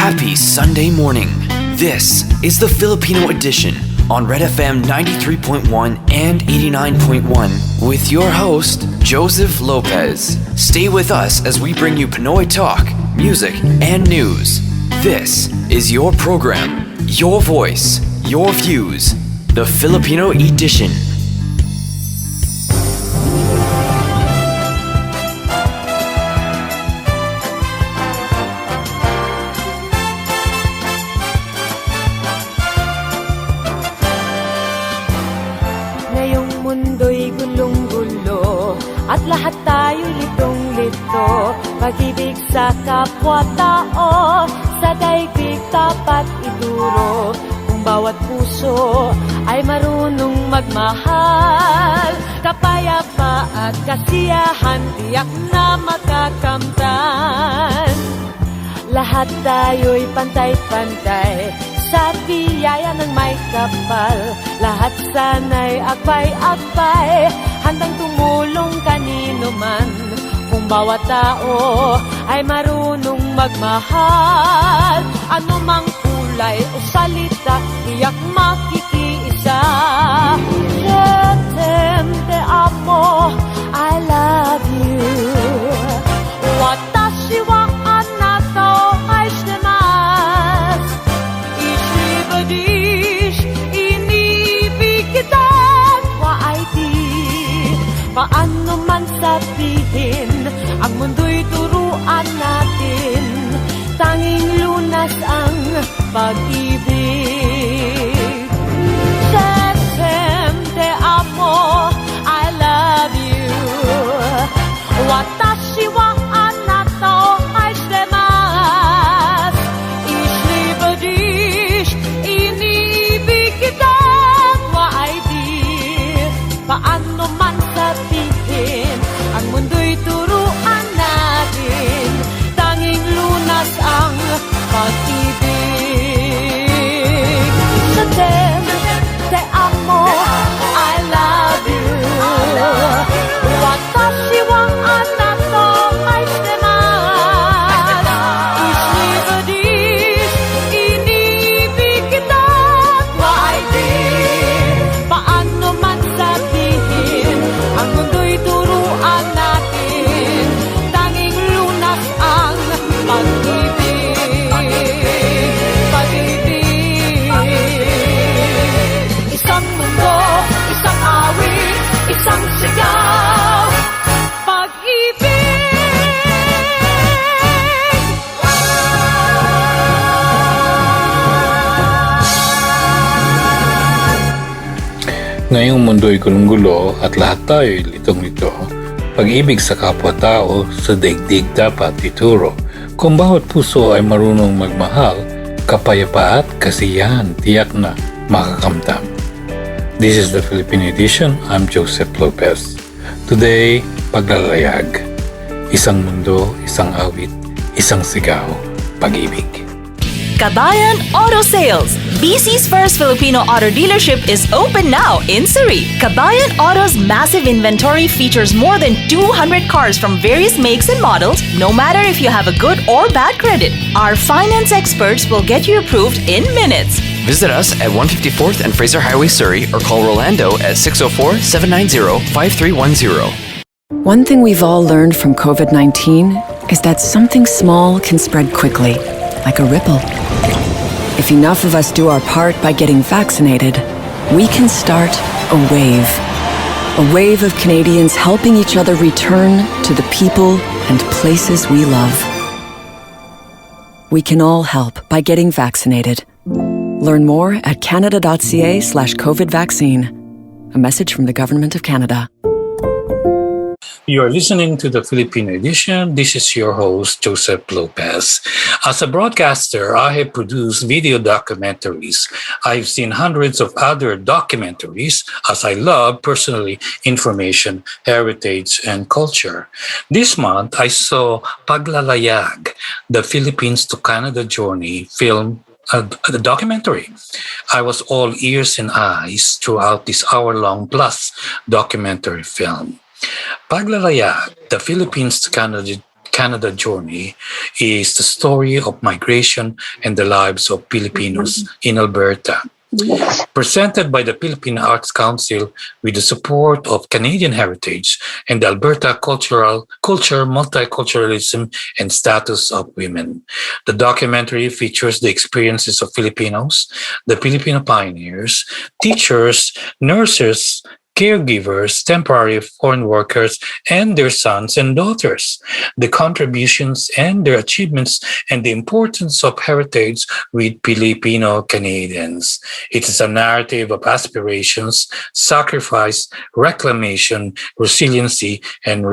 Happy Sunday morning. This is the Filipino Edition on Red FM 93.1 and 89.1 with your host, Joseph Lopez. Stay with us as we bring you Pinoy talk, music, and news. This is your program, your voice, your views. The Filipino Edition. At lahat tayo litong-lito, pag-ibig sa kapwa-tao, sa daigdig dapat ituro. Kung bawat puso ay marunong magmahal, kapayapa at kasiyahan tiyak na makakamtan. Lahat tayo'y pantay-pantay sa biyaya ng may kapal. Lahat sana'y akbay-akbay, handang tumulong kanino man. Kung bawat tao ay marunong magmahal, anumang kulay o salita, tiyak makikiisa. Je t'aime, te amo, I love you. Watashi wa anatta o aishitemasu. Ichi dish, inibig kita, wa di. Paano man sabihin, ang mundo'y turuan natin, tanging lunas ang pag-ibig. Je t'aime, te amo, I love you. Watashi wa anatta o aishitemasu. Ichi dish, inibig kita, wa di. Paano man sabihin, ang mundo'y turuan natin, tanging lunas ang pag-ibig. Je t'aime, te amo, I love you. Watashi wa anatta o aishitemasu. Ichi dish, inibig kita, wa di. Paano man sabihin, ang mundo'y turuan natin, tanging lunas ang pag-ibig. Pag-ibig. Isang mundo, isang awit, isang sigaw. Pag-ibig. Ngayong mundo'y gulong-gulo at lahat tayo'y litong-lito, pag-ibig sa kapwa-tao sa daigdig dapat ituro. Kung bawat puso ay marunong magmahal, kapayapa at kasiyahan tiyak na makakamtam. This is the Filipino Edition. I'm Joseph Lopez. Today, Paglalayag. Isang mundo, isang awit, isang sigaw, pag-ibig. Kabayan Auto Sales. BC's first Filipino auto dealership is open now in Surrey. Kabayan Auto's massive inventory features more than 200 cars from various makes and models, no matter if you have a good or bad credit. Our finance experts will get you approved in minutes. Visit us at 154th and Fraser Highway, Surrey, or call Rolando at 604-790-5310. One thing we've all learned from COVID-19 is that something small can spread quickly, like a ripple. If enough of us do our part by getting vaccinated, we can start a wave. A wave of Canadians helping each other return to the people and places we love. We can all help by getting vaccinated. Learn more at canada.ca/COVID vaccine. A message from the Government of Canada. You are listening to the Filipino Edition. This is your host, Joseph Lopez. As a broadcaster, I have produced video documentaries. I've seen hundreds of other documentaries, as I love, personally, information, heritage, and culture. This month, I saw Paglalayag, the Philippines to Canada journey film, the documentary. I was all ears and eyes throughout this hour-long plus documentary film. Paglalayag, the Philippines to Canada Journey is the story of migration and the lives of Filipinos in Alberta. Presented by the Filipino Arts Council with the support of Canadian Heritage and the Alberta Culture, Multiculturalism, and Status of Women. The documentary features the experiences of Filipinos, the Filipino pioneers, teachers, nurses, caregivers, temporary foreign workers, and their sons and daughters, the contributions and their achievements, and the importance of heritage with Filipino Canadians. It is a narrative of aspirations, sacrifice, reclamation, resiliency, and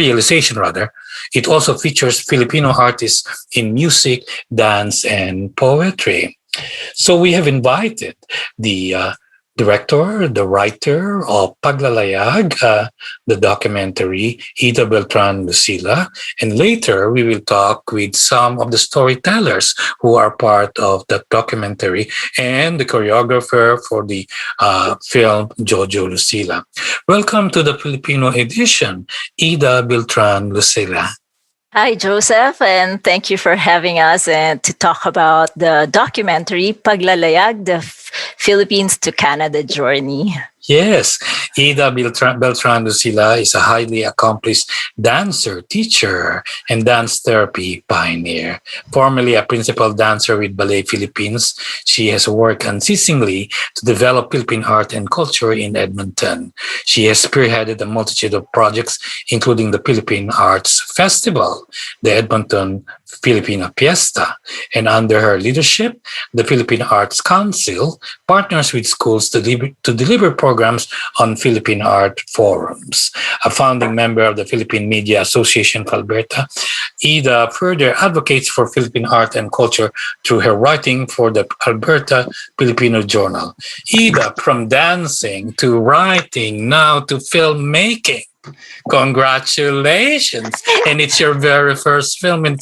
realization rather. It also features Filipino artists in music, dance, and poetry. So we have invited the director, the writer of Paglalayag, the documentary, Ida Beltran Lucila. And later, we will talk with some of the storytellers who are part of that documentary and the choreographer for the film, Jojo Lucila. Welcome to the Filipino edition, Ida Beltran Lucila. Hi, Joseph, and thank you for having us and to talk about the documentary Paglalayag, the Philippines to Canada Journey. Yes, Ida Beltran Lucila is a highly accomplished dancer, teacher, and dance therapy pioneer. Formerly a principal dancer with Ballet Philippines, she has worked unceasingly to develop Philippine art and culture in Edmonton. She has spearheaded a multitude of projects, including the Philippine Arts Festival, the Edmonton Filipino Fiesta, and under her leadership, the Filipino Arts Council partners with schools to deliver programs on Philippine art forums. A founding member of the Philippine Media Association of Alberta, Ida further advocates for Philippine art and culture through her writing for the Alberta Filipino Journal. Ida, from dancing to writing, now to filmmaking. Congratulations. And it's your very first film, and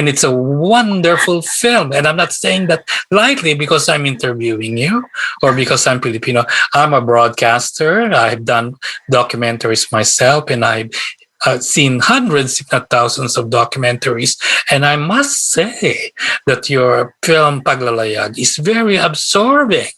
it's a wonderful film. And I'm not saying that lightly because I'm interviewing you or because I'm Filipino. I'm a broadcaster. I've done documentaries myself, and I've seen hundreds, if not thousands, of documentaries. And I must say that your film Paglalayag is very absorbing.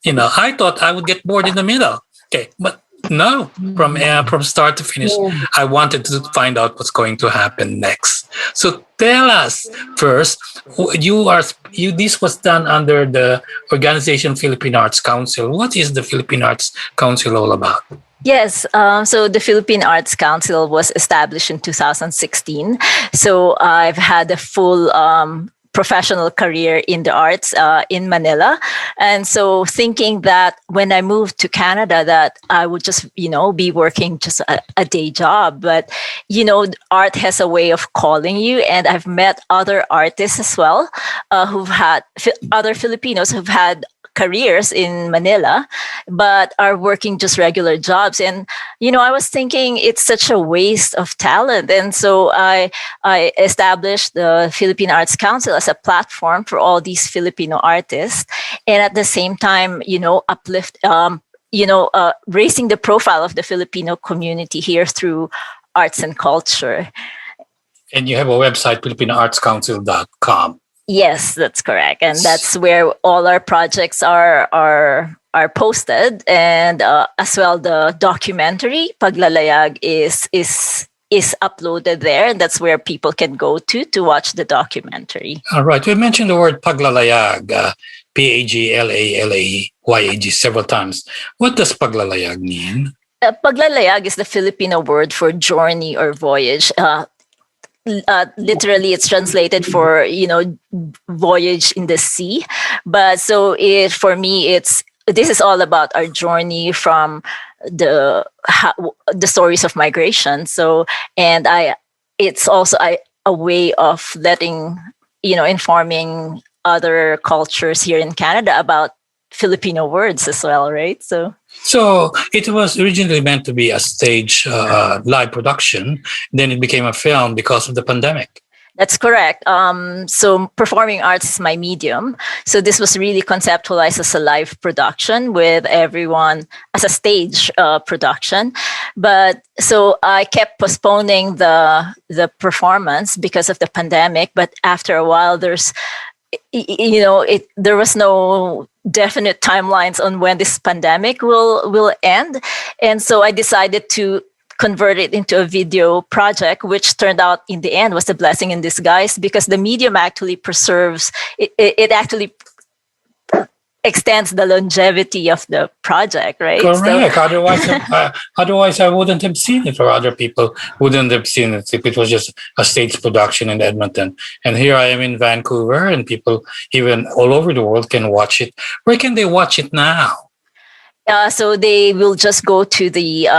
I thought I would get bored in the middle. Okay, but no, from start to finish, I wanted to find out what's going to happen next. So tell us first, this was done under the organization Filipino Arts Council. What is the Filipino Arts Council all about? Yes, so the Philippine Arts Council was established in 2016. So I've had a full professional career in the arts in Manila. And so thinking that when I moved to Canada that I would just, be working just a day job. But, art has a way of calling you. And I've met other artists as well who've had other Filipinos who've had careers in Manila, but are working just regular jobs. And, I was thinking it's such a waste of talent. And so I established the Philippine Arts Council as a platform for all these Filipino artists. And at the same time, uplift, raising the profile of the Filipino community here through arts and culture. And you have a website, filipinoartscouncil.com. Yes, that's correct, and that's where all our projects are posted, and as well the documentary Paglalayag is uploaded there, and that's where people can go to watch the documentary. All right, we mentioned the word Paglalayag, Paglalayag several times. What does Paglalayag mean? Paglalayag is the Filipino word for journey or voyage. Literally it's translated for voyage in the sea, but so for me this is all about our journey from the stories of migration. So and it's also a way of letting informing other cultures here in Canada about Filipino words as well, right? So it was originally meant to be a stage live production. Then it became a film because of the pandemic. That's correct. So performing arts is my medium. So this was really conceptualized as a live production with everyone as a stage production. But so I kept postponing the performance because of the pandemic. But after a while, there was no definite timelines on when this pandemic will end, and so I decided to convert it into a video project, which turned out in the end was a blessing in disguise, because the medium actually preserves it actually extends the longevity of the project, right? Correct. Otherwise, I wouldn't have seen it, or other people wouldn't have seen it if it was just a stage production in Edmonton. And here I am in Vancouver, and people even all over the world can watch it. Where can they watch it now? So they will just go to the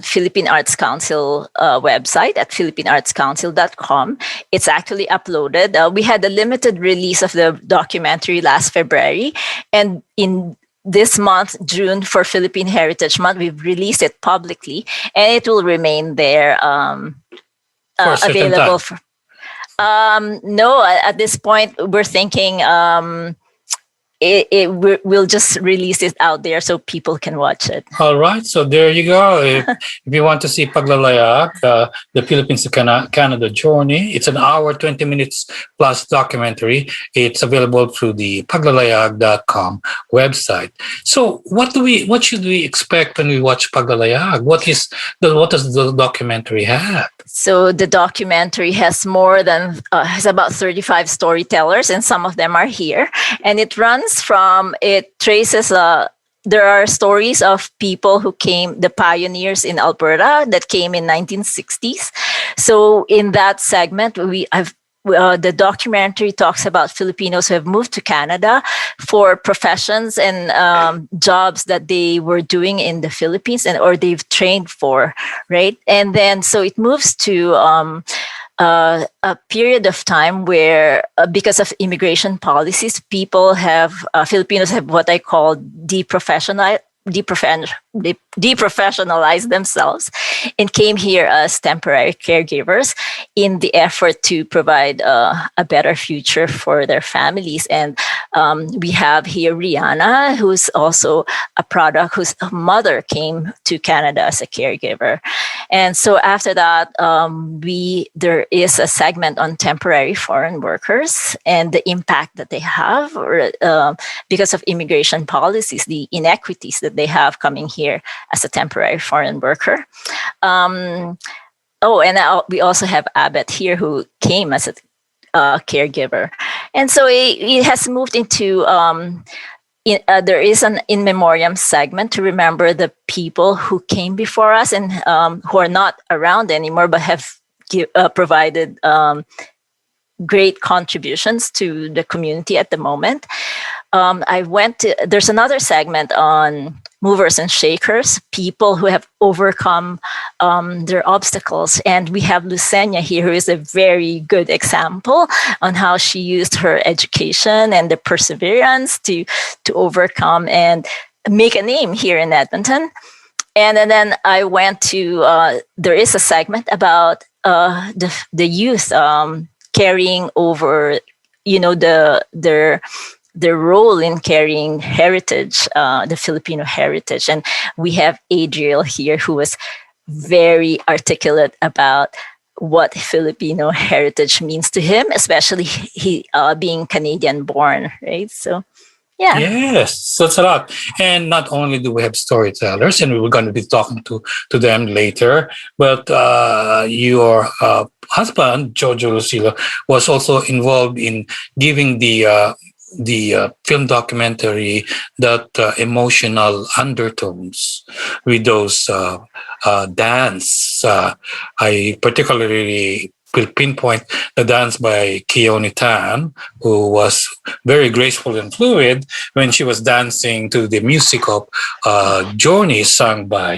Philippine Arts Council website at philippineartscouncil.com. It's actually uploaded. We had a limited release of the documentary last February. And in this month, June, for Philippine Heritage Month, we've released it publicly. And it will remain there available. No, at this point, we're thinking... we'll just release it out there so people can watch it. All right, so there you go. If you want to see Paglalayag, the Philippines to Canada journey, it's an hour, 20 minutes plus documentary. It's available through the paglalayag.com website. So what should we expect when we watch Paglalayag? What does the documentary have? So the documentary has has about 35 storytellers, and some of them are here. And it traces, there are stories of people who came, the pioneers in Alberta that came in 1960s. So in that segment, the documentary talks about Filipinos who have moved to Canada for professions and jobs that they were doing in the Philippines or they've trained for, right? And then so it moves to a period of time where, because of immigration policies, Filipinos have what I call deprofessionalized themselves and came here as temporary caregivers in the effort to provide a better future for their families. And we have here Rihanna, who's also a product whose mother came to Canada as a caregiver. And so after that, there is a segment on temporary foreign workers and the impact that they have because of immigration policies, the inequities that they have coming here as a temporary foreign worker. We also have Abbott here, who came as a caregiver. And so it has moved into, there is an in memoriam segment to remember the people who came before us and who are not around anymore, but have provided great contributions to the community at the moment. There's another segment on movers and shakers, people who have overcome their obstacles. And we have Lucenia here, who is a very good example on how she used her education and the perseverance to overcome and make a name here in Edmonton. And then I went to, there is a segment about the youth carrying over, their role in carrying heritage, the Filipino heritage. And we have Adriel here, who was very articulate about what Filipino heritage means to him, especially he being Canadian born, right? So, yeah. Yes, that's a lot. And not only do we have storytellers, and we're going to be talking to them later, but your husband, Jojo Lucila, was also involved in giving the film documentary that emotional undertones with those dance. I particularly will pinpoint the dance by Keone Tan, who was very graceful and fluid when she was dancing to the music of Journey, sung by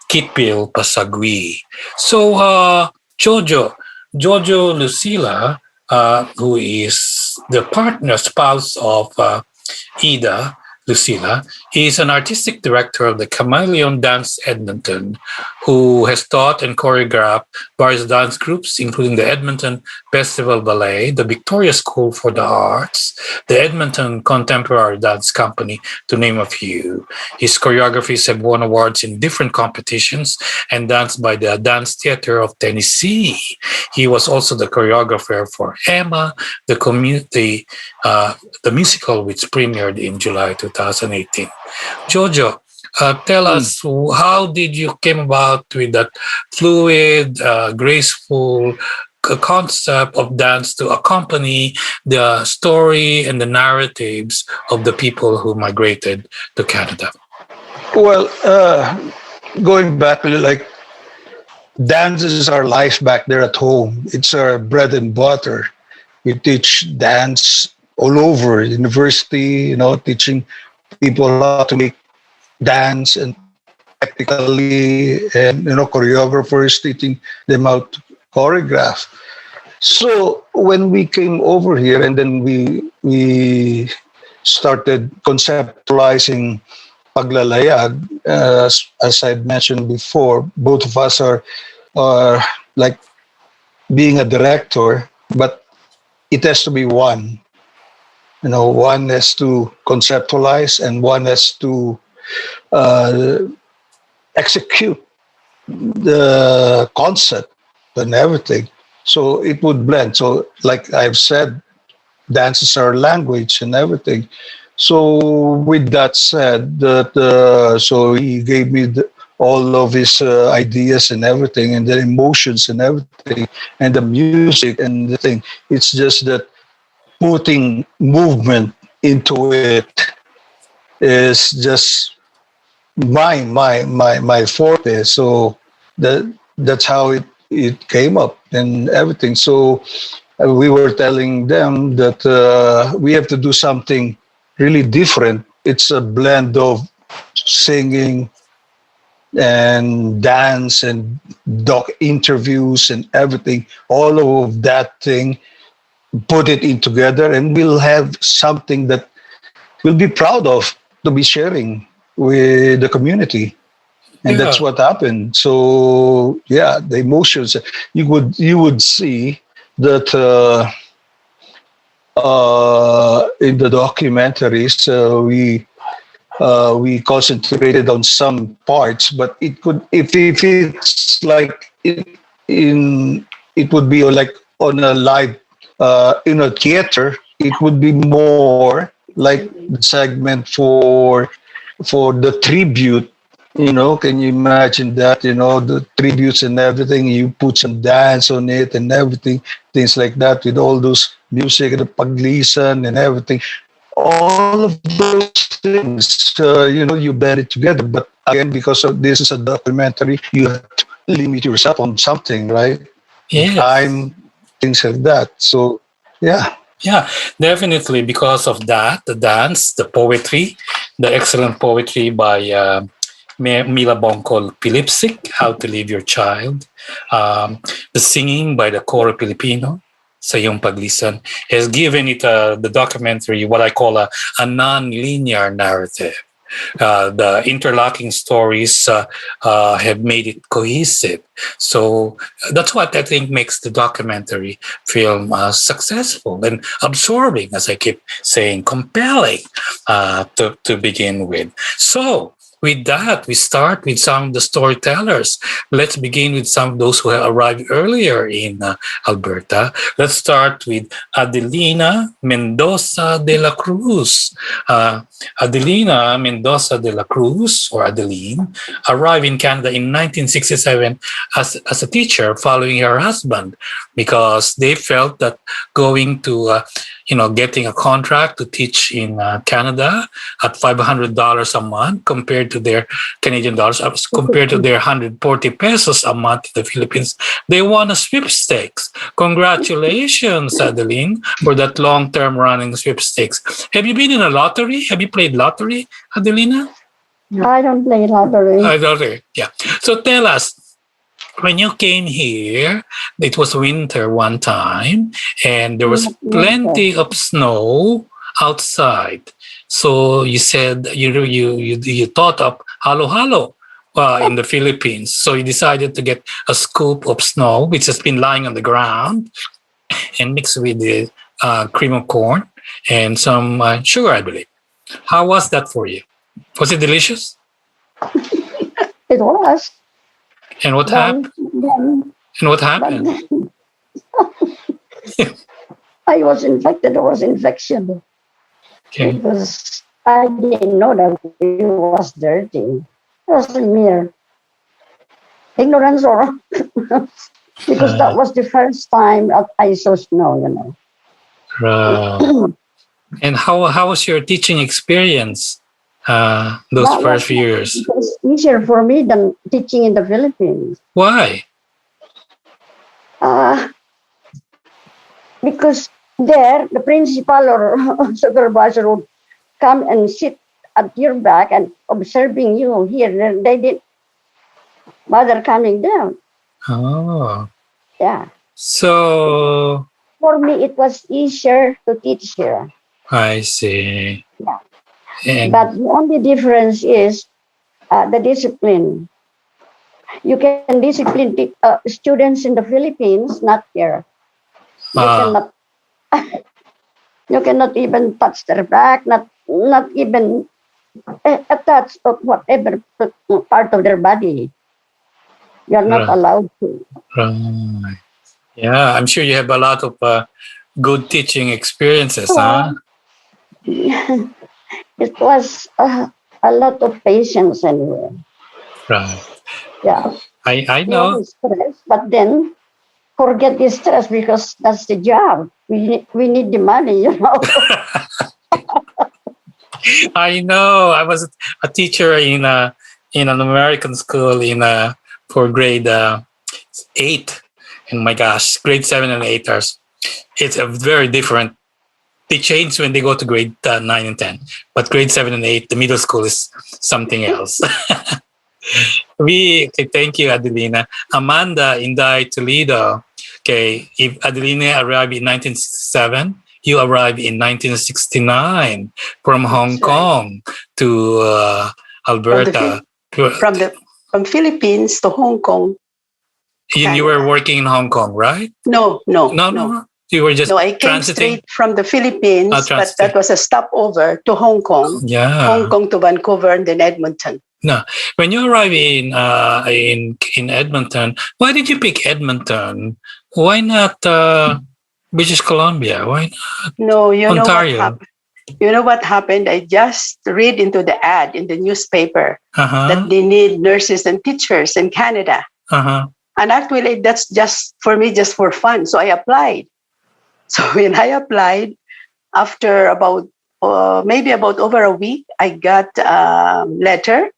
Kitpil Pasagui. So Jojo Lucila, who is the spouse of Ida, Lucila. He is an artistic director of the Chameleon Dance Edmonton, who has taught and choreographed various dance groups, including the Edmonton Festival Ballet, the Victoria School for the Arts, the Edmonton Contemporary Dance Company, to name a few. His choreographies have won awards in different competitions and danced by the Dance Theater of Tennessee. He was also the choreographer for Emma, the musical, which premiered in July 2018. Jojo, tell us, how did you came about with that fluid, graceful concept of dance to accompany the story and the narratives of the people who migrated to Canada? Well, going back, like, dance is our life back there at home. It's our bread and butter. We teach dance all over university, teaching people how to make dance and practically, and choreographers teaching them how to choreograph. So when we came over here, and then we started conceptualizing Paglalayag, as I mentioned before, both of us are like being a director, but it has to be one. One has to conceptualize and one has to execute the concept and everything. So it would blend. So, like I've said, dance is our language and everything. So with that said, so he gave me all of his ideas and everything, and the emotions and everything, and the music and the thing. It's just that putting movement into it is just my forte. So that's how it came up and everything. So we were telling them that we have to do something really different. It's a blend of singing and dance and doc interviews and everything, all of that thing, put it in together, and we'll have something that we'll be proud of to be sharing with the community. And that's what happened. So yeah, the emotions, you would see that in the documentaries, we concentrated on some parts, but it could, if it's like it would be like on a live in a theater, it would be more like the segment for the tribute. Can you imagine that? The tributes and everything. You put some dance on it and everything, things like that, with all those music, the paglisan and everything. All of those things, you blend it together. But again, because this is a documentary, you have to limit yourself on something, right? Yeah. Time, things like that. So, yeah. Yeah, definitely. Because of that, the dance, the poetry, the excellent poetry by Mila Bongkol Pilipsik, How to Leave Your Child, the singing by the Coro Filipino, Sa Iyong Paglisan, has given it the documentary what I call a non-linear narrative. The interlocking stories have made it cohesive. So that's what I think makes the documentary film successful and absorbing, as I keep saying, compelling to begin with. So with that, we start with some of the storytellers. Let's begin with some of those who have arrived earlier in Alberta. Let's start with Adelina Mendoza de la Cruz. Adelina Mendoza de la Cruz, or Adeline, arrived in Canada in 1967 as a teacher following her husband, because they felt that going to getting a contract to teach in Canada at $500 a month compared to their Canadian dollars, compared to their 140 pesos a month in the Philippines, they won a sweepstakes. Congratulations, Adeline, for that long-term running sweepstakes. Have you been in a lottery? Have you played lottery, Adelina? I don't play lottery. Lottery, yeah. So tell us, when you came here, it was winter one time, and there was plenty of snow outside. So you said you thought of halo-halo in the Philippines. So you decided to get a scoop of snow, which has been lying on the ground, and mix with the cream of corn and some sugar, I believe. How was that for you? Was it delicious? It was. And what happened? And what happened? I was infected. There was infection. Okay. It was. I didn't know that it was dirty. It was mere ignorance, or because that was the first time that I saw snow. And how was your teaching experience those first few years? It was easier for me than teaching in the Philippines. Why? Because there, the principal or supervisor would come and sit at your back and observing you. Here, they didn't bother coming down. Oh. Yeah. So. For me, it was easier to teach here. I see. Yeah. And but the only difference is the discipline. You can discipline students in the Philippines, not here. You cannot even touch their back, not even a touch of whatever part of their body. You're not allowed to. Right. Yeah, I'm sure you have a lot of good teaching experiences, huh? It was a lot of patience anyway. Right. Yeah. I know. Stress, but then forget the stress because that's the job. We need the money, I know. I was a teacher in an American school for grade 8. And my gosh, grade 7 and 8 it's a very different. They change when they go to grade 9 and 10. But grade 7 and 8, the middle school is something else. Thank you, Adelina. Amanda in Toledo. Okay, if Adelina arrived in 1967, you arrived in 1969 from Hong Kong to Alberta. From Philippines to Hong Kong. You were working in Hong Kong, right? No. You were just I came transiting? straight from the Philippines, but that was a stopover to Hong Kong. Yeah. Hong Kong to Vancouver and then Edmonton. No, when you arrived in Edmonton, why did you pick Edmonton? Why not British Columbia? Why not Ontario? You know what happened? I just read into the ad in the newspaper that they need nurses and teachers in Canada. And actually, that's just for me, just for fun. So I applied. So when I applied, after about over a week, I got a letter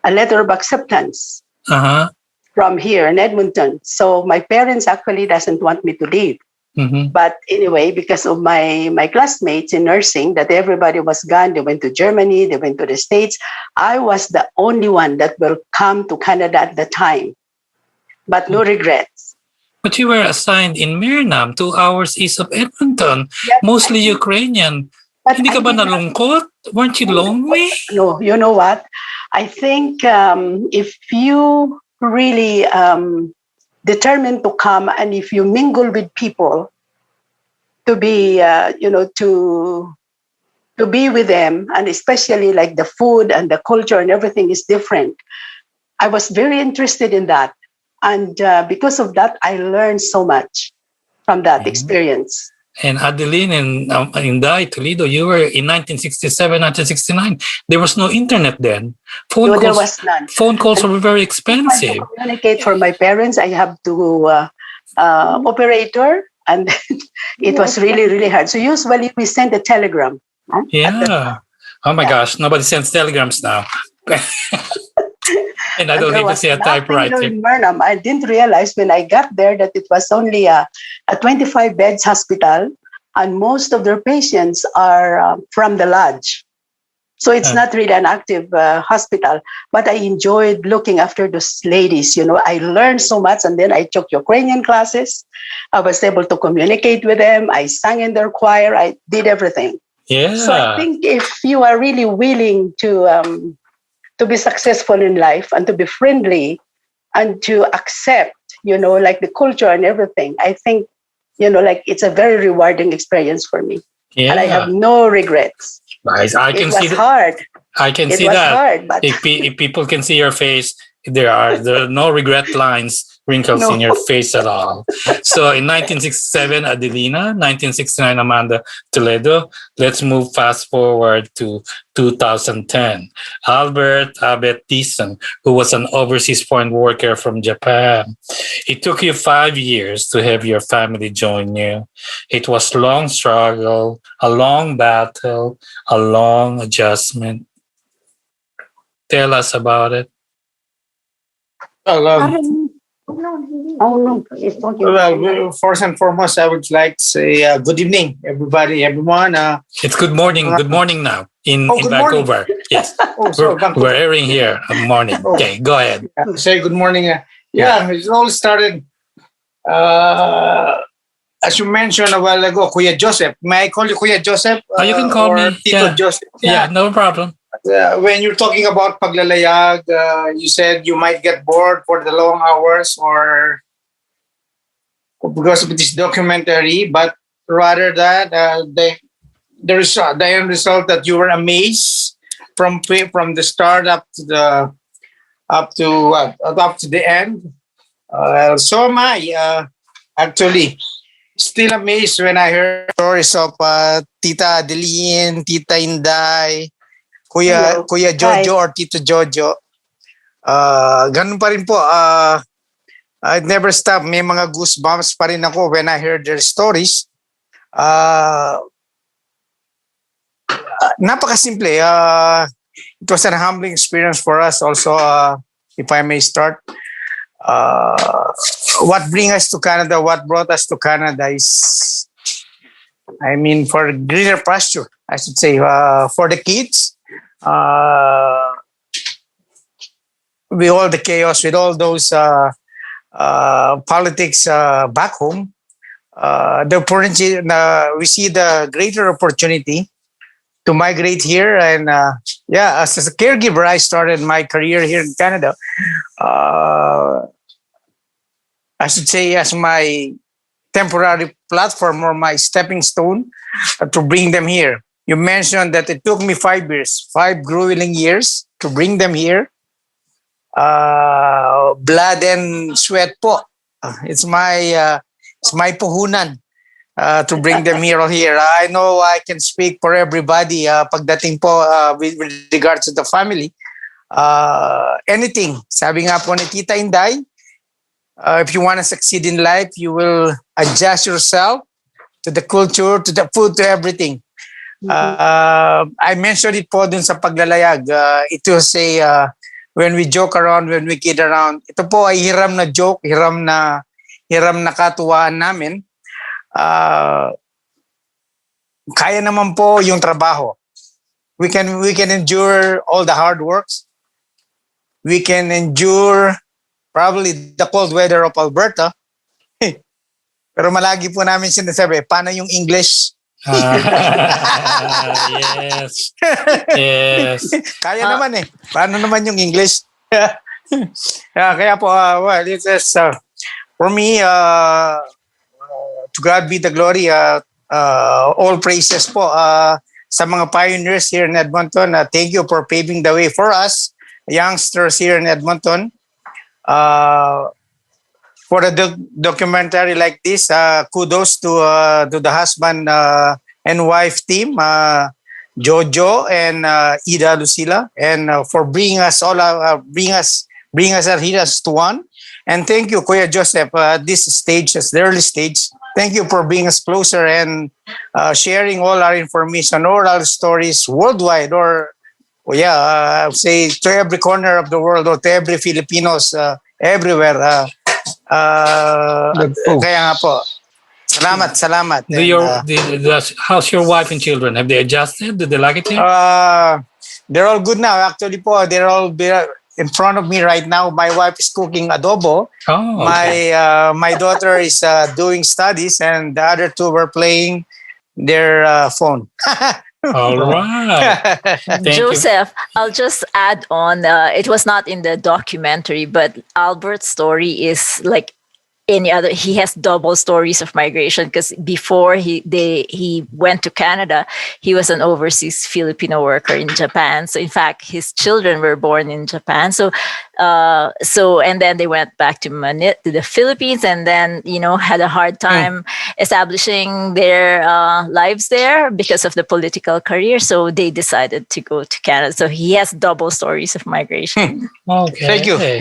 of acceptance from here in Edmonton. So my parents actually doesn't want me to leave. But anyway, because of my classmates in nursing, that everybody was gone. They went to Germany, they went to the States. I was the only one that will come to Canada at the time. But no regrets. But you were assigned in Myrnam, 2 hours east of Edmonton, mostly Ukrainian. But Hindi ka ba nalungkot? Weren't you lonely? No, you know what? I think if you really determined to come and if you mingle with people to be, to be with them, and especially like the food and the culture and everything is different. I was very interested in that. And because of that, I learned so much from that experience. And Adeline in Toledo, you were in 1967, 1969. There was no internet then. There was none. Phone calls were very expensive. To communicate for my parents, I have to operator, and it was really, really hard. So usually we send a telegram. Yeah. Oh my gosh, nobody sends telegrams now. And I don't even see a typewriter. In Myrnam, I didn't realize when I got there that it was only a 25 beds hospital, and most of their patients are from the lodge. So it's not really an active hospital, but I enjoyed looking after those ladies. I learned so much, and then I took Ukrainian classes. I was able to communicate with them. I sang in their choir. I did everything. Yeah. So I think if you are really willing to be successful in life and to be friendly and to accept, like the culture and everything, I think, like it's a very rewarding experience for me. Yeah. And I have no regrets. I can see it was hard. I can It see was that. hard, but If people can see your face, there are no regret lines, wrinkles in your face at all. So in 1967, Adelina, 1969, Amanda Toledo. Let's move fast forward to 2010. Albert Abet Thiessen, who was an overseas foreign worker from Japan. It took you 5 years to have your family join you. It was long struggle, a long battle, a long adjustment. Tell us about it. Well, Oh no, he's talking. well, first and foremost, I would like to say good evening, everyone. It's good morning. Good morning now in good Vancouver. Yes, we're airing here. Good morning. Okay, go ahead. Say good morning. It all started, as you mentioned a while ago, Kuya Joseph. May I call you Kuya Joseph? You can call me. Tito Joseph. Yeah, no problem. When you're talking about Paglalayag, you said you might get bored for the long hours or because of this documentary, but rather that the end result that you were amazed from the start up to the end. So am I actually still amazed when I heard stories of Tita Adeline, Tita Inday, Kuya Jojo or Tito Jojo. Ganun pa rin po. I'd never stop. May mga goosebumps pa rin ako when I heard their stories. Napakasimple. It was a humbling experience for us also, if I may start. What brought us to Canada is, for greener pasture, I should say, for the kids. With all the chaos, with all those politics back home, we see the greater opportunity to migrate here. And as a caregiver, I started my career here in Canada. I should say as my temporary platform or my stepping stone to bring them here. You mentioned that it took me 5 years, 5 grueling years to bring them here. Blood and sweat po. It's my puhunan to bring them here. I know I can speak for everybody pagdating po with regards to the family. Anything. Sabi nga po ni Tita Inday, if you want to succeed in life, you will adjust yourself to the culture, to the food, to everything. I mentioned it po dun sa Paglalayag. It was when we joke around, when we kid around. Ito po ay hiram na joke, hiram na katuwaan namin. Kaya naman po yung trabaho. We can endure all the hard works. We can endure probably the cold weather of Alberta. Pero malagi po namin sinasabi, paano yung English? Yes. Yes. Kaya naman eh. Paano naman yung English? Kaya po, it is, for me, to God be the glory, all praises po sa mga pioneers here in Edmonton. Thank you for paving the way for us, youngsters here in Edmonton. For a documentary like this, kudos to the husband and wife team, Jojo and Ida Lucila, and for bringing us here as to one. And thank you, Kuya Joseph, this stage, as the early stage. Thank you for bringing us closer and sharing all our information, all our stories worldwide, or I would say to every corner of the world, or to every Filipinos everywhere. Kaya nga po. Salamat. How's your wife and children? Have they adjusted? Do they like it here? They're all good now. Actually po, they're all in front of me right now. My wife is cooking adobo. Oh, okay. My daughter is doing studies, and the other two were playing their phone. All right. Thank you. Joseph, I'll just add on. It was not in the documentary, but Albert's story is like any other. He has double stories of migration because before he went to Canada, he was an overseas Filipino worker in Japan. So in fact, his children were born in Japan. So and then they went back to Manila, to the Philippines, and then had a hard time establishing their lives there because of the political career. So they decided to go to Canada. So he has double stories of migration. Okay. Thank you, Yeah.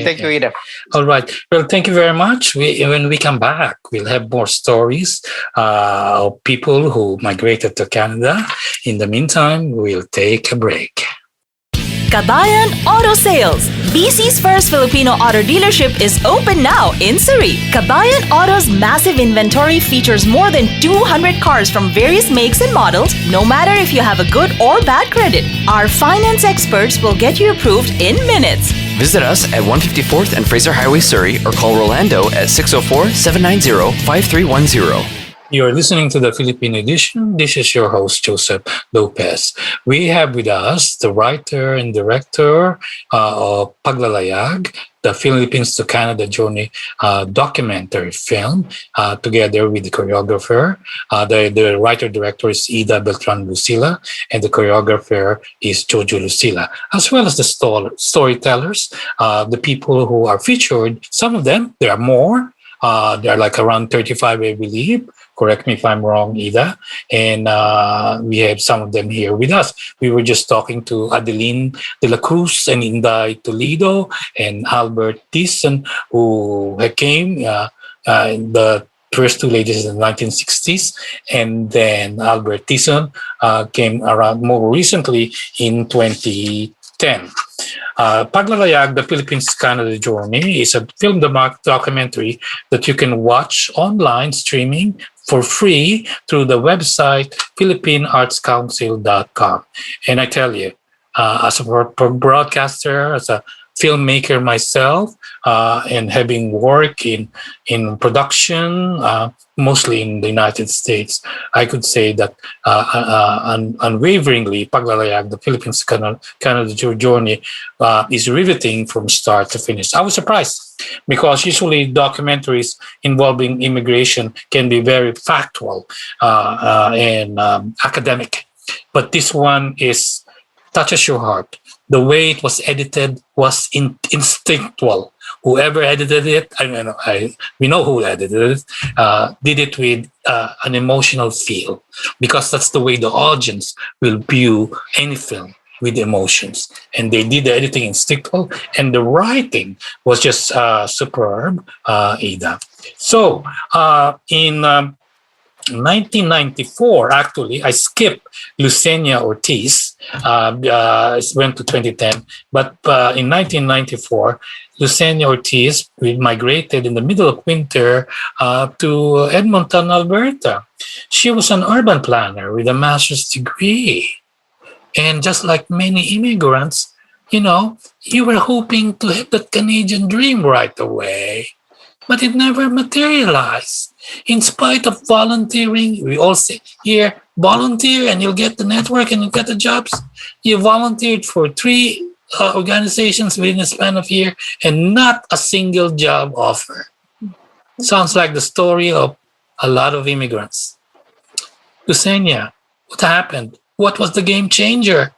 thank you, Ida. All right. Well, thank you very much. When we come back, we'll have more stories of people who migrated to Canada. In the meantime, we'll take a break. Kabayan Auto Sales. BC's first Filipino auto dealership is open now in Surrey. Kabayan Auto's massive inventory features more than 200 cars from various makes and models, no matter if you have a good or bad credit. Our finance experts will get you approved in minutes. Visit us at 154th and Fraser Highway, Surrey, or call Rolando at 604-790-5310. You're listening to the Filipino Edition. This is your host, Joseph Lopez. We have with us the writer and director of Paglalayag, the Philippines to Canada journey documentary film, together with the choreographer. The writer-director is Ida Beltran Lucila, and the choreographer is Jojo Lucila, as well as the storytellers, the people who are featured. Some of them, there are more. There are like around 35, I believe. Correct me if I'm wrong, Ida. And we have some of them here with us. We were just talking to Adeline de la Cruz and Inday Toledo and Albert Thiessen, who came the first two ladies in the 1960s. And then Albert Thiessen came around more recently in 2010. Paglalayag, the Philippines-Canada Journey, is a film documentary that you can watch online streaming for free through the website philippineartscouncil.com. And I tell you, as a broadcaster, as a filmmaker myself, and having worked in production, mostly in the United States, I could say that unwaveringly, Paglalayag, the Philippines Canada Journey, is riveting from start to finish. I was surprised because usually documentaries involving immigration can be very factual and academic, but this one touches your heart. The way it was edited was instinctual. Whoever edited it, we know who edited it, did it with an emotional feel, because that's the way the audience will view any film, with emotions. And they did the editing instinctual, and the writing was just superb, Ida. So in 1994, actually, I skipped Lucenia Ortiz, went to 2010, but in 1994, Lucenia Ortiz migrated in the middle of winter to Edmonton, Alberta. She was an urban planner with a master's degree. And just like many immigrants, you were hoping to have that Canadian dream right away. But it never materialized. In spite of volunteering, we all say here, volunteer and you'll get the network and you'll get the jobs. You volunteered for 3 organizations within a span of a year and not a single job offer. Sounds like the story of a lot of immigrants. Lucenia, what happened? What was the game changer?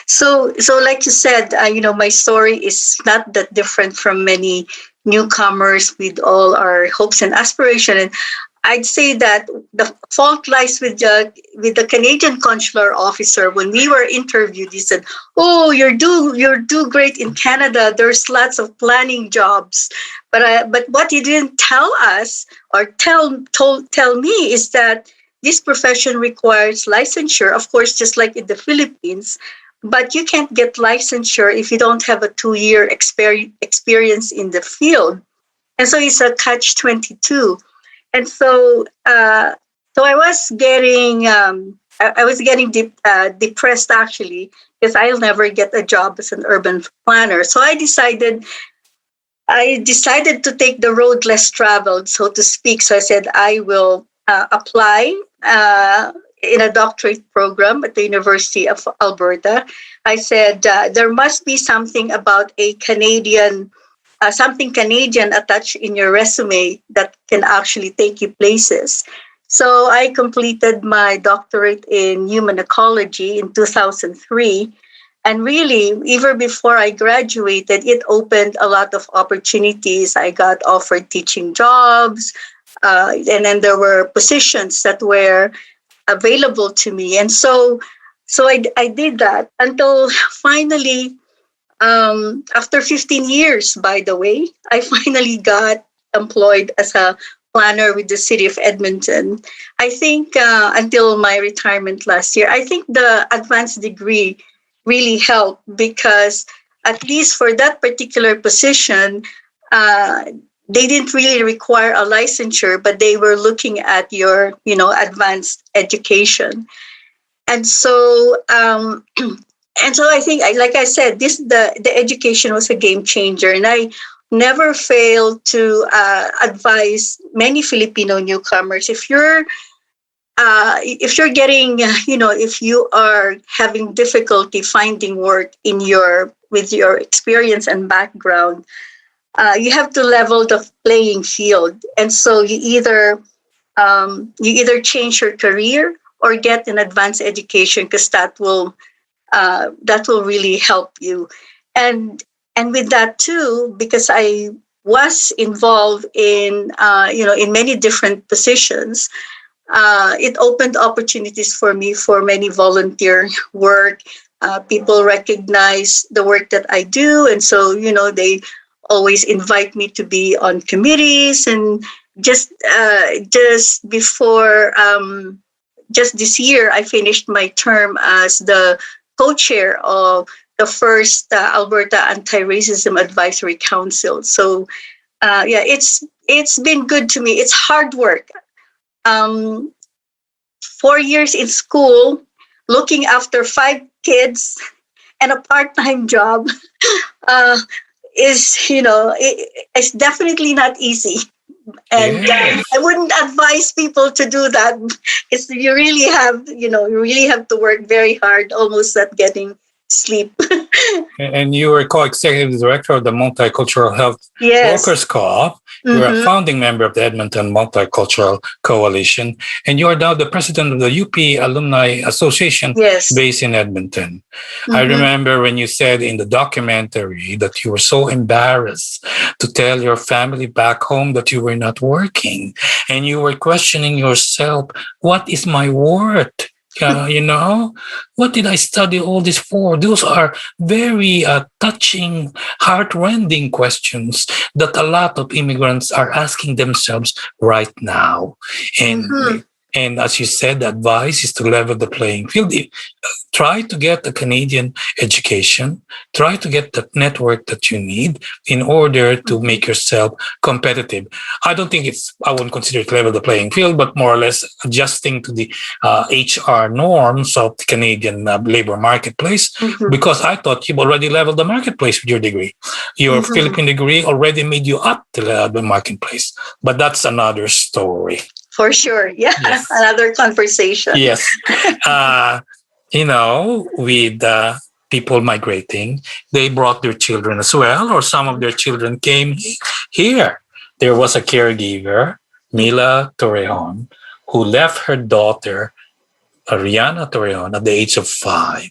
So like you said, my story is not that different from many newcomers with all our hopes and aspirations. And I'd say that the fault lies with the Canadian consular officer. When we were interviewed, he said, "Oh, you're do great in Canada. There's lots of planning jobs." But what he didn't tell us or tell me is that this profession requires licensure, of course, just like in the Philippines. But you can't get licensure if you don't have a 2-year experience in the field. And so it's a catch-22. And so I was getting depressed, actually, because I'll never get a job as an urban planner. So I decided to take the road less traveled, so to speak. So I said I will apply in a doctorate program at the University of Alberta. I said there must be something about a Canadian, something Canadian attached in your resume that can actually take you places. So I completed my doctorate in human ecology in 2003. And really, even before I graduated, it opened a lot of opportunities. I got offered teaching jobs, and then there were positions that were available to me. And so I did that until finally, after 15 years, by the way, I finally got employed as a planner with the city of Edmonton. I think until my retirement last year, I think the advanced degree really helped because at least for that particular position, they didn't really require a licensure, but they were looking at your, advanced education. And so, I think, like I said, the education was a game changer, and I never failed to advise many Filipino newcomers if you're getting, if you are having difficulty finding work with your experience and background, you have to level the playing field. And so you either change your career or get an advanced education, because that will really help you. And with that too, because I was involved in many different positions, it opened opportunities for me for many volunteer work. People recognize the work that I do, and so they always invite me to be on committees. And just this year, I finished my term as the co-chair of the first Alberta Anti-Racism Advisory Council. So, it's been good to me. It's hard work. 4 years in school, looking after 5 kids, and a part-time job it's definitely not easy. And I wouldn't advise people to do that. You really have to work very hard, almost not getting sleep. And you were co-executive director of the Multicultural Health Workers Co-op. You are a founding member of the Edmonton Multicultural Coalition, and you are now the president of the UP Alumni Association based in Edmonton. I remember when you said in the documentary that you were so embarrassed to tell your family back home that you were not working, and you were questioning yourself, what is my worth? What did I study all this for? Those are very touching, heart-rending questions that a lot of immigrants are asking themselves right now. And as you said, the advice is to level the playing field. Try to get a Canadian education. Try to get the network that you need in order to make yourself competitive. I wouldn't consider it level the playing field, but more or less adjusting to the HR norms of the Canadian labor marketplace, because I thought you've already leveled the marketplace with your degree. Your Philippine degree already made you up to the marketplace, but that's another story. For sure. Yeah. Yes. Another conversation. Yes. With people migrating, they brought their children as well, or some of their children came here. There was a caregiver, Mila Torrejon, who left her daughter, Ariana Torrejon, at the age of 5,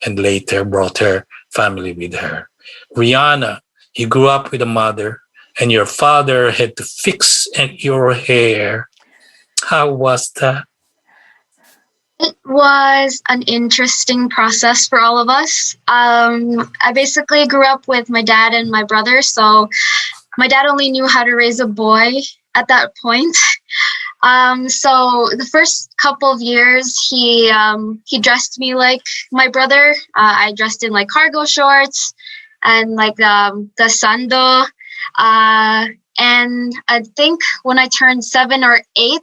and later brought her family with her. Rihanna, you grew up with a mother, and your father had to fix your hair. How was that? It was an interesting process for all of us. I basically grew up with my dad and my brother, so my dad only knew how to raise a boy at that point. So the first couple of years, he dressed me like my brother. I dressed in like cargo shorts and like the sando. And I think when I turned 7 or 8,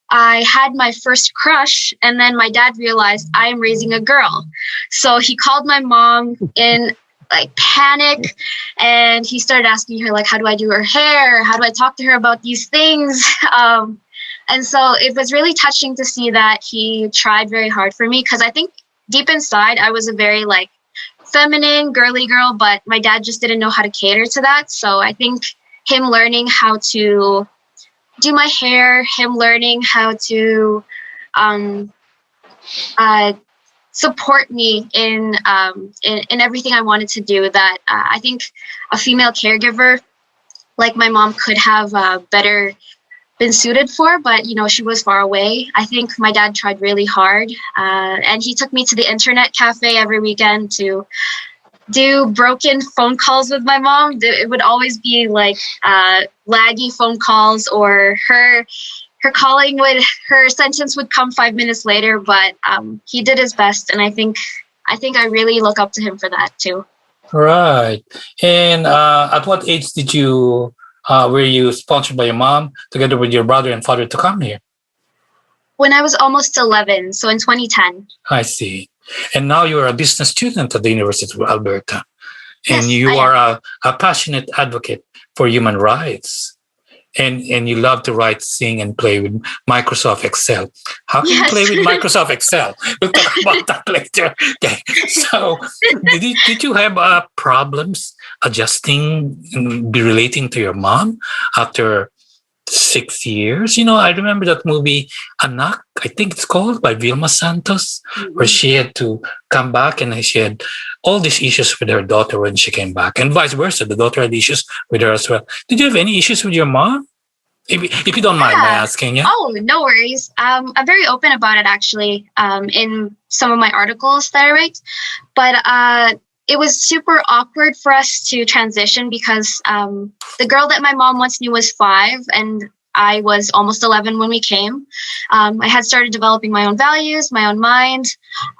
I had my first crush, and then my dad realized I am raising a girl. So he called my mom in like panic, and he started asking her like, how do I do her hair? How do I talk to her about these things? And so it was really touching to see that he tried very hard for me, because I think deep inside I was a very like feminine, girly girl, but my dad just didn't know how to cater to that. So I think him learning how to do my hair, him learning how to support me in everything I wanted to do, that I think a female caregiver like my mom could have better been suited for, but she was far away. I think my dad tried really hard, and he took me to the internet cafe every weekend to do broken phone calls with my mom. It would always be like laggy phone calls, or her calling her sentence would come 5 minutes later, but he did his best, and I think I really look up to him for that too. Right. And at what age did you were you sponsored by your mom together with your brother and father to come here? When I was almost 11, so in 2010. I see. And now you are a business student at the University of Alberta. And Yes, you I are a passionate advocate for human rights. And you love to write, sing, and play with Microsoft Excel. How can you play with Microsoft Excel? We'll talk about that later. Okay. So, did you have problems adjusting and be relating to your mom after 6 years? I remember that movie, Anak, I think it's called, by Vilma Santos, where she had to come back and she had all these issues with her daughter when she came back, and vice versa. The daughter had issues with her as well. Did you have any issues with your mom? If you don't mind my asking, yeah? Oh, no worries. I'm very open about it, actually, in some of my articles that I write. But it was super awkward for us to transition, because the girl that my mom once knew was 5, and I was almost 11 when we came. I had started developing my own values, my own mind,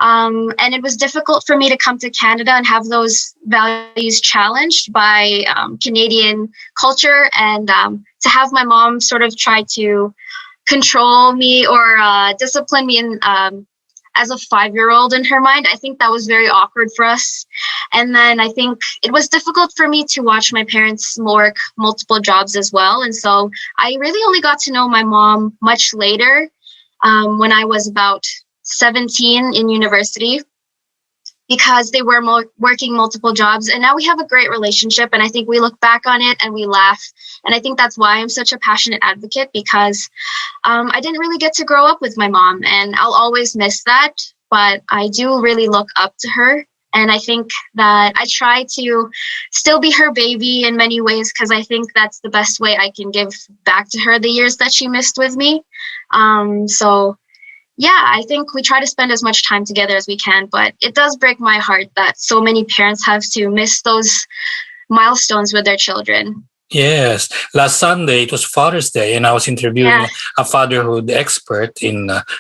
and it was difficult for me to come to Canada and have those values challenged by Canadian culture, and to have my mom sort of try to control me or discipline me in as a 5-year-old in her mind. I think that was very awkward for us. And then I think it was difficult for me to watch my parents work multiple jobs as well. And so I really only got to know my mom much later, when I was about 17 in university, because they were working multiple jobs. And now we have a great relationship, and I think we look back on it and we laugh. And I think that's why I'm such a passionate advocate, because I didn't really get to grow up with my mom, and I'll always miss that. But I do really look up to her. And I think that I try to still be her baby in many ways, because I think that's the best way I can give back to her the years that she missed with me. So yeah, I think we try to spend as much time together as we can, but it does break my heart that so many parents have to miss those milestones with their children. Yes. Last Sunday, it was Father's Day, and I was interviewing a fatherhood expert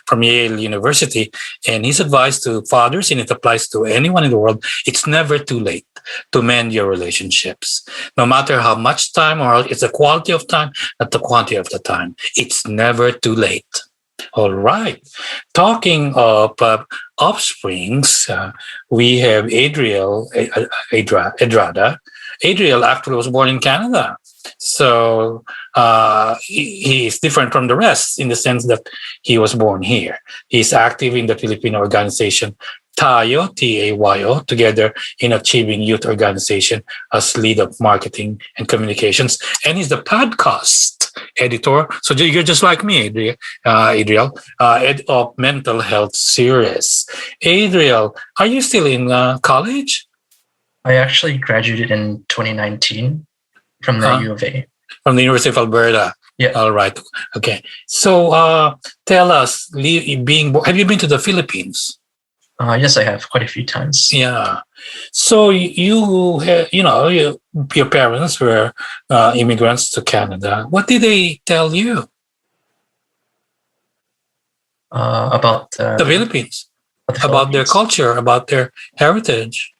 from Yale University, and his advice to fathers, and it applies to anyone in the world, it's never too late to mend your relationships. No matter how much time, or it's the quality of time, not the quantity of the time. It's never too late. All right. Talking of offsprings, we have Edrada. Adriel actually was born in Canada. So he is different from the rest in the sense that he was born here. He's active in the Filipino organization Tayo, T-A-Y-O, together in Achieving Youth Organization as lead of marketing and communications. And he's the podcast editor. So you're just like me, Adriel, of Mental Health Series. Adriel, are you still in college? I actually graduated in 2019 from the U of A. From the University of Alberta. Yeah. All right. Okay. So tell us, have you been to the Philippines? Yes, I have quite a few times. Yeah. So your parents were immigrants to Canada. What did they tell you about the Philippines? About their culture, about their heritage?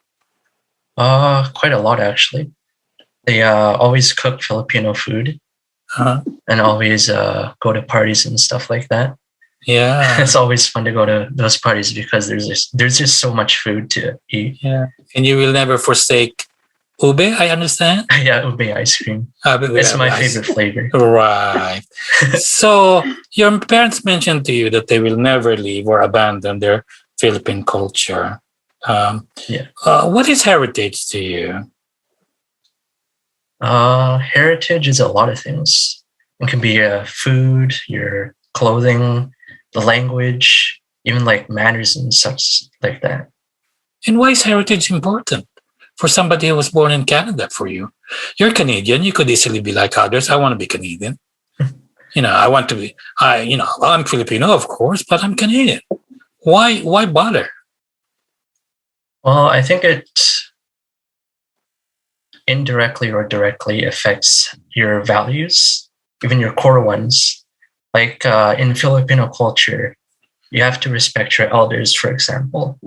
Quite a lot, actually. They always cook Filipino food, and always go to parties and stuff like that. Yeah, it's always fun to go to those parties because there's just so much food to eat. Yeah, and you will never forsake Ube, I understand. Yeah, ube ice cream. It's my favorite flavor. Right. So your parents mentioned to you that they will never leave or abandon their Philippine culture. What is heritage to you? Heritage is a lot of things. It can be food, your clothing, the language, even like manners and such like that. And why is heritage important for somebody who was born in Canada? For you, you're Canadian. You could easily be like others. I want to be Canadian. I want to be. I'm Filipino, of course, but I'm Canadian. Why bother? Well, I think it indirectly or directly affects your values, even your core ones. Like in Filipino culture, you have to respect your elders, for example.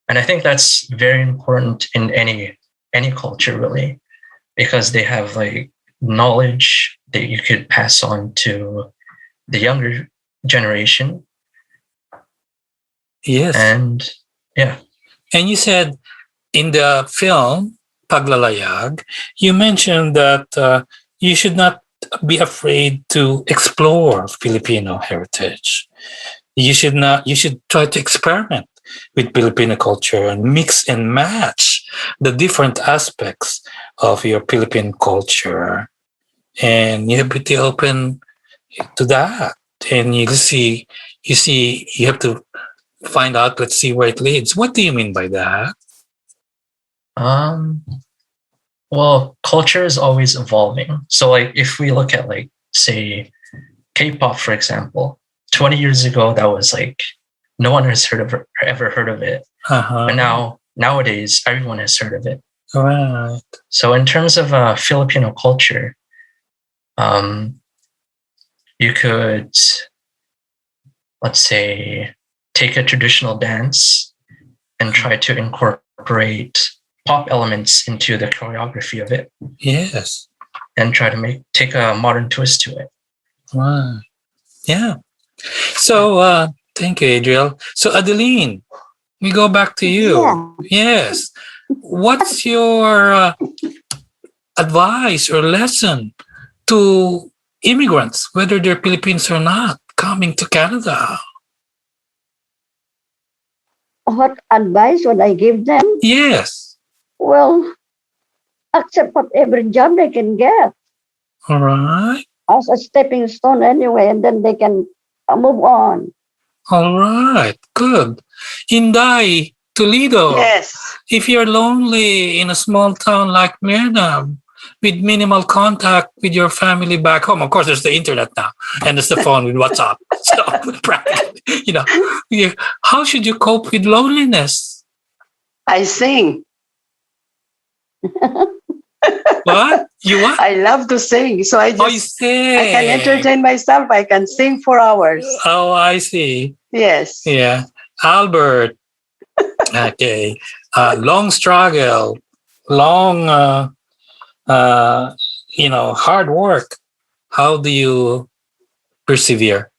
And I think that's very important in any culture, really, because they have like knowledge that you could pass on to the younger generation. Yes. And yeah. And you said in the film Paglalayag, you mentioned that you should not be afraid to explore Filipino heritage. You should try to experiment with Filipino culture and mix and match the different aspects of your Philippine culture. And you have to be open to that. And you have to find out, let's see where it leads. What do you mean by that? Well, culture is always evolving. So like if we look at like, say, K-pop, for example, 20 years ago, that was like, no one has ever heard of it. But nowadays, everyone has heard of it. Right. So in terms of Filipino culture, you could, let's say, take a traditional dance and try to incorporate pop elements into the choreography of it. Yes. And try to take a modern twist to it. Wow. Yeah. So, thank you, Adriel. So, Adeline, we go back to you. Yeah. Yes. What's your advice or lesson to immigrants, whether they're Filipinos or not, coming to Canada? What advice would I give them? Yes. Well, accept whatever job they can get. All right. As a stepping stone anyway, and then they can move on. All right. Good. Inday, Toledo. Yes. If you're lonely in a small town like Mirna, with minimal contact with your family back home, of course, there's the internet now, and there's the phone with WhatsApp. So, practically, how should you cope with loneliness? I sing. What? You what? I love to sing, so I you sing. I can entertain myself. I can sing for hours. Oh, I see. Yes. Yeah. Albert. Okay. Long struggle, long, hard work. How do you persevere?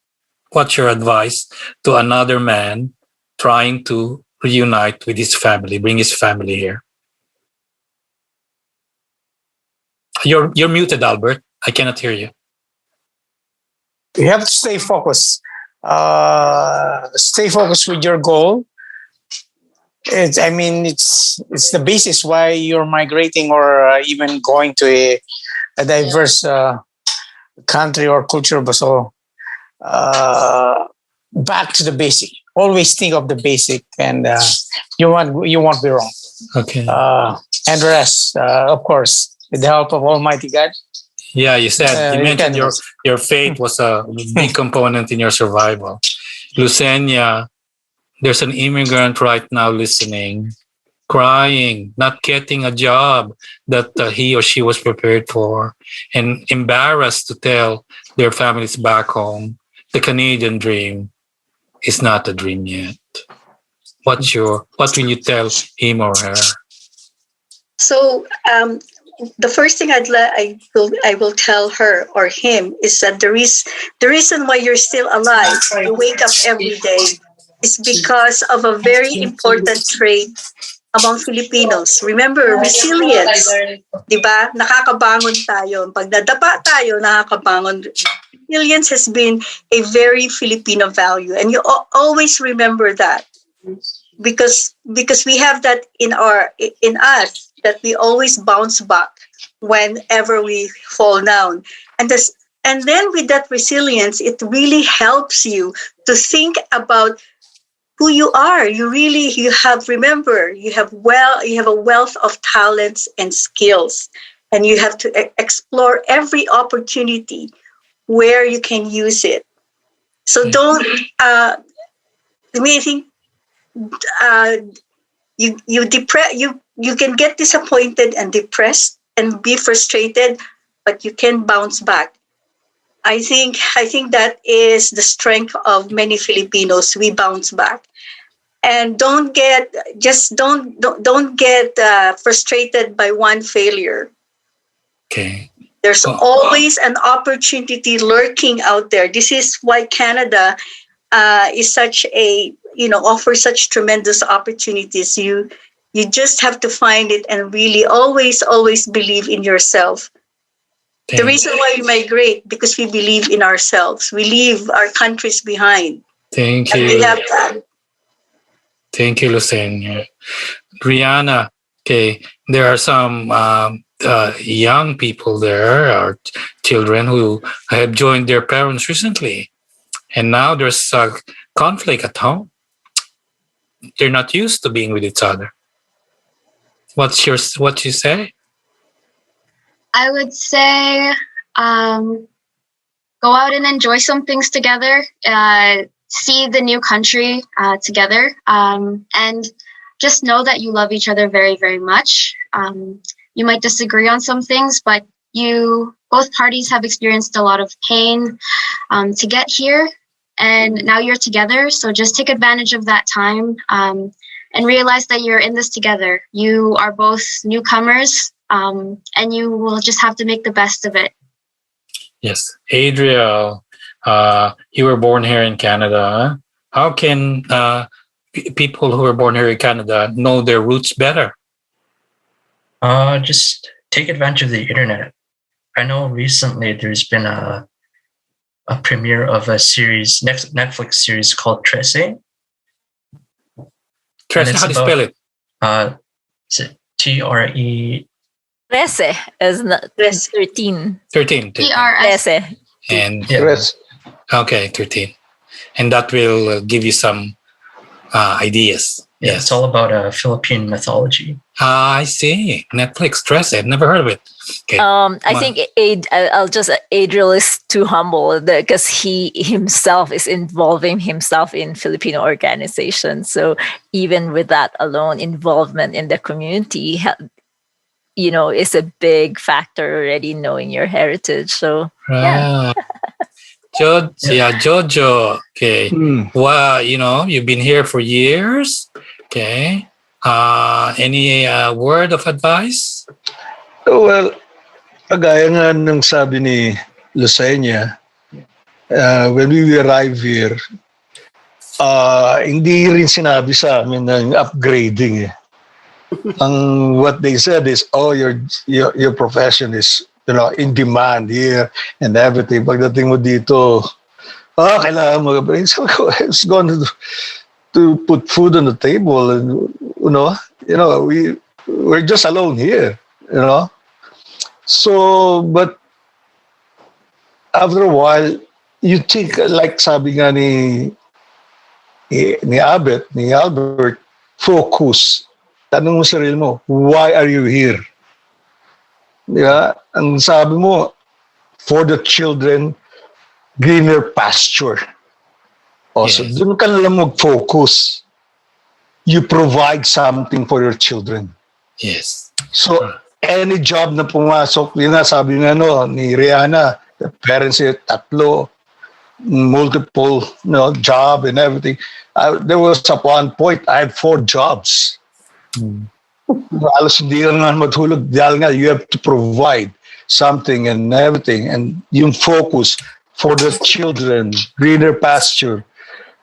What's your advice to another man trying to reunite with his family, bring his family here? You're muted, Albert. I cannot hear you. You have to stay focused. Stay focused with your goal. It's the basis why you're migrating or even going to a diverse country or culture. So back to the basic. Always think of the basic, and you won't be wrong. Okay. And the rest, of course, with the help of Almighty God. Yeah, you mentioned your faith was a big component in your survival. Lucenia, there's an immigrant right now listening, crying, not getting a job that he or she was prepared for, and embarrassed to tell their families back home the Canadian dream is not a dream yet. What will you tell him or her? So the first thing I will tell her or him is that the reason why you're still alive, you wake up every day, is because of a very important trait among Filipinos. Remember, resilience. Diba? Nakakabangon tayo. Pag nadapa tayo, nakakabangon. Resilience has been a very Filipino value. And you always remember that. Because we have that in us, that we always bounce back whenever we fall down. And then with that resilience, it really helps you to think about who you are. You have a wealth of talents and skills, and you have to explore every opportunity where you can use it. So don't. I think you can get disappointed and depressed and be frustrated, but you can bounce back. I think that is the strength of many Filipinos. We bounce back, and don't get frustrated by one failure. Okay. There's always an opportunity lurking out there. This is why Canada is such a offers such tremendous opportunities. You just have to find it and really always believe in yourself. The reason why we migrate, because we believe in ourselves. We leave our countries behind. Thank you. We have that. Thank you, Lucenia. Rihanna, okay, there are some young people there, or children who have joined their parents recently, and now there's a conflict at home. They're not used to being with each other. What you say? I would say go out and enjoy some things together, see the new country together, and just know that you love each other very, very much. You might disagree on some things, but both parties have experienced a lot of pain to get here, and now you're together. So just take advantage of that time and realize that you're in this together. You are both newcomers. And you will just have to make the best of it. Yes. Adriel, you were born here in Canada. How can people who are born here in Canada know their roots better? Just take advantage of the internet. I know recently there's been a premiere of a series, Netflix series called Trece. Trece, how do you spell it? Is it Tre? 13 is 13. 13. Trece. And okay, 13. And that will give you some ideas. Yeah, it's all about Philippine mythology. I see. Netflix, Trece. I've never heard of it. Okay. I think Adriel is too humble because he himself is involving himself in Filipino organizations. So even with that alone, involvement in the community, is a big factor already, knowing your heritage. So, yeah. Jojo. Okay. Well, you've been here for years. Okay. Any word of advice? Well, kagaya nga ng sabi ni Lucenia, when we arrive here, hindi rin sinabi sa amin ng upgrading. What they said is, your profession is in demand here and everything. Pagdating mo dito, kailangan mo it's going to put food on the table, and we're just alone here, So, but after a while, you think, like sabi nga ni Albert, focus. Tanong mo sarili mo, why are you here? Diba? Ang sabi mo, for the children, greener pasture. Also, doon ka na lang mag-focus. You provide something for your children. Yes. So, any job na pumasok, yun na, sabi nga ni Rihanna, the parents here, tatlo, multiple job and everything. There was at one point, I had 4 jobs. Alas hindi ka naman matulog dahil nga you have to provide something and everything, and yung focus for the children, greener pasture,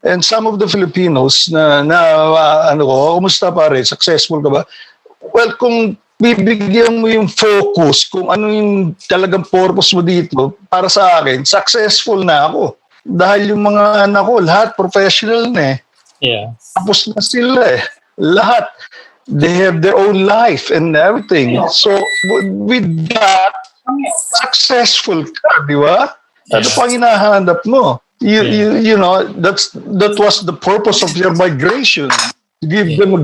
And some of the Filipinos kumusta pare, successful ka ba? Well, kung bibigyan mo yung focus, kung ano yung talagang purpose mo dito, para sa akin, successful na ako. Dahil yung mga anak ko, lahat professional na eh. Yeah. Tapos na sila eh. Lahat. They have their own life and everything. So, with that, successful ka, di ba? Ano pang hinahanap mo? You know, that was the purpose of your migration. To give them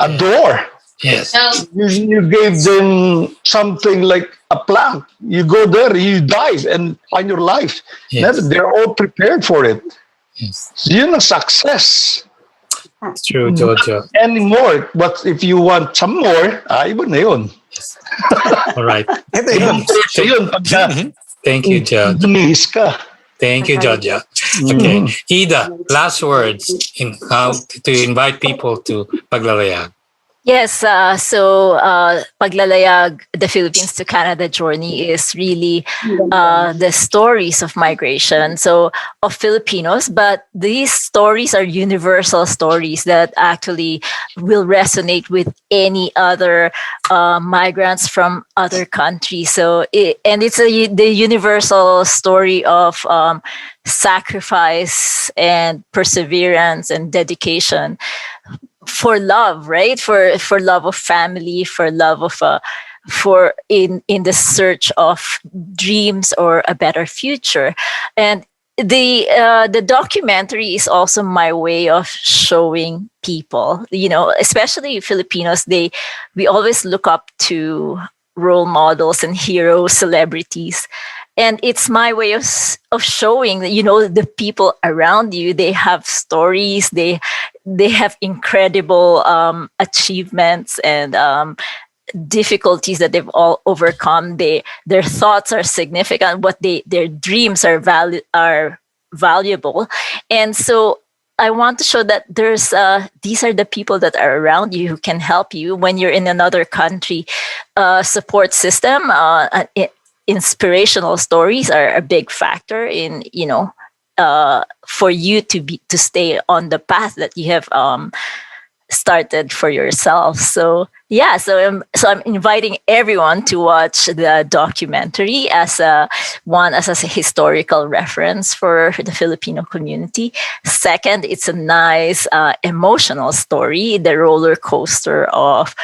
a door. Yes. You gave them something like a plank. You go there, you dive and find your life. Yes. They're all prepared for it. Yes. Yun ang success. It's true, Jojo. Any more, but if you want some more, iba na yun. All right. Thank you, Jojo. Thank you, Jojo. Okay. Ida, last words in how to invite people to Paglalayag. Yes, so Paglalayag, the Philippines to Canada journey is really the stories of migration, so of Filipinos, but these stories are universal stories that actually will resonate with any other migrants from other countries. So, it's the universal story of sacrifice and perseverance and dedication for love, right? For love of family, for love of for in the search of dreams or a better future. And the documentary is also my way of showing people, especially Filipinos, we always look up to role models and hero celebrities. And it's my way of showing that, the people around you, they have stories, they have incredible achievements and difficulties that they've all overcome. Their thoughts are significant, their dreams are valuable. And so I want to show that these are the people that are around you who can help you when you're in another country. Support system, inspirational stories are a big factor in, for you to stay on the path that you have started for yourself. So I'm inviting everyone to watch the documentary as a historical reference for the Filipino community. Second, it's a nice emotional story, the roller coaster of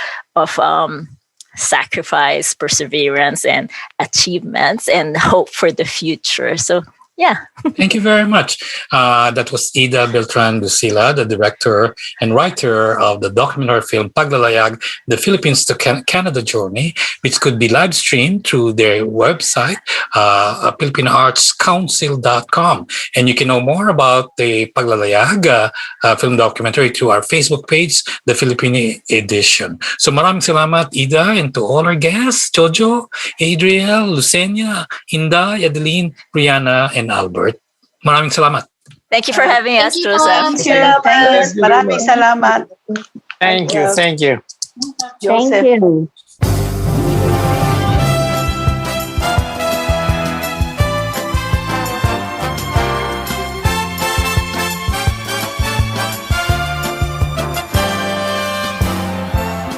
sacrifice, perseverance, and achievements, and hope for the future. So, yeah. Thank you very much. That was Ida Beltran-Lucila, the director and writer of the documentary film Paglalayag, the Philippines to Canada Journey, which could be live streamed through their website, filipinoartscouncil.com. And you can know more about the Paglalayag film documentary through our Facebook page, the Filipino Edition. So maraming salamat, Ida, and to all our guests, Jojo, Adriel, Lucenia, Inday, Adeline, Brianna, and Albert. Maraming salamat. Thank you for having us, Joseph. Thank you. Maraming salamat. Thank you. Joseph. Thank you.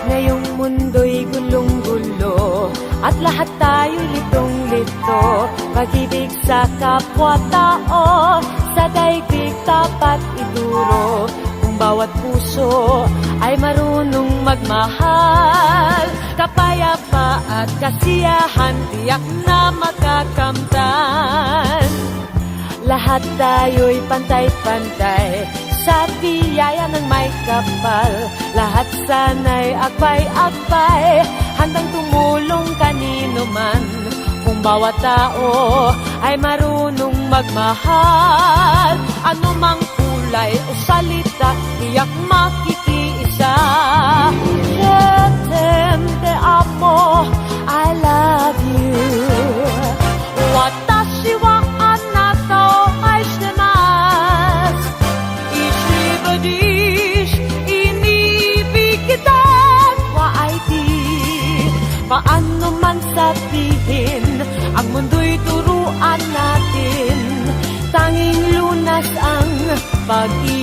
Ngayong mundo'y gulong-gulo at lahat tayo'y litong-lito. Pag-ibig sa kapwa-tao, sa daigdig dapat ituro. Kung bawat puso ay marunong magmahal, kapayapa at kasiyahan tiyak na makakamtan. Lahat tayo'y pantay-pantay sa biyaya ng may kapal. Lahat sana'y akbay-akbay, handang tumulong kanino man. Kung bawat tao ay marunong magmahal, anumang kulay o salita, tiyak makikiisa. Te amo, I love you. Watashi wa anata o aishitemasu. Ishibadish, inibig kita, wa ID. Paano man sabihin, ang mundo'y turuan natin. Tanging pag